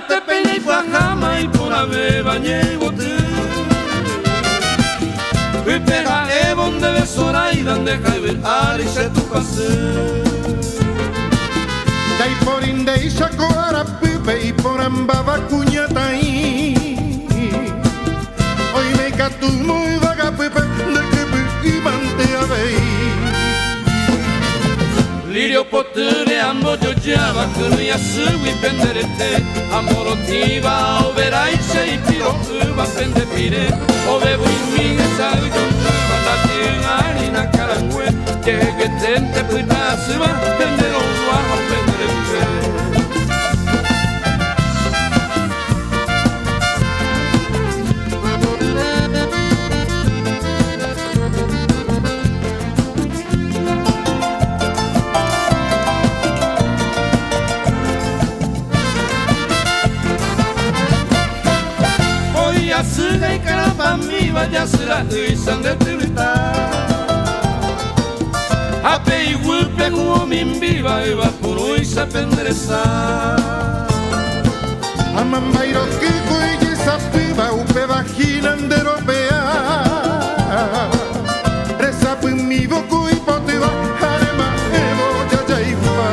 te peña y pajama y por ave bañegote. Y pega ebon de besora y dan deja de ver arisha tu pase. Dai por indeisha coara pipe y por ambaba cuñatai. Hoy me catu muy vaga pipe de que y mantea vei. Lirio potere ambo yo llama que no ya sui penderete. Amorotiva o veraiche y piro uva pendepire. O bebo y mi sabe yo la tiene harina carangüe. Que tente puta se va pendero a penderete. Suga y carapa mi vaya será uisan de tirita. Ape y wulpe como min viva y va por uisa penderesa. Amambairo que cuelle esa piba upe vaginan de europea. Resapu en mi bocu y potiva harema evo ya ifa.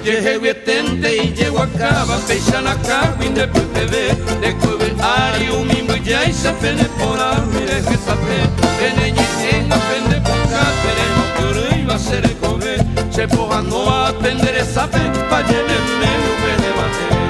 Llegué tente y llego a cava, peixan a carwin de PPV. De cueve ariu mi muya y se pene por a mire que sabe. Eneñi en a pende por cátere, no cure y va a ser el coge. Se poja no a atender esa pe, pa llevenme nube de bate.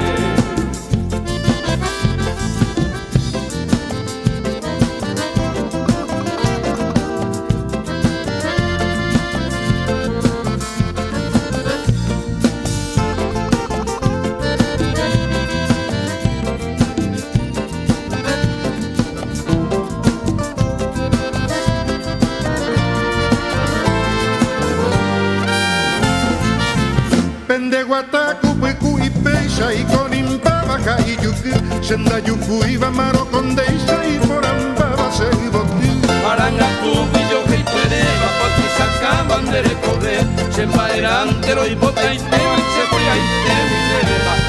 Pende guatacu pecu y peisha y con impabaja y yuku. Shenda yuku y maro con deisha y por ambaba se botu. Maranga tu pillo que pereba, porque sacaban de recorrer. Se empaerantero y bota y tema y se voy a ir de mi vereda.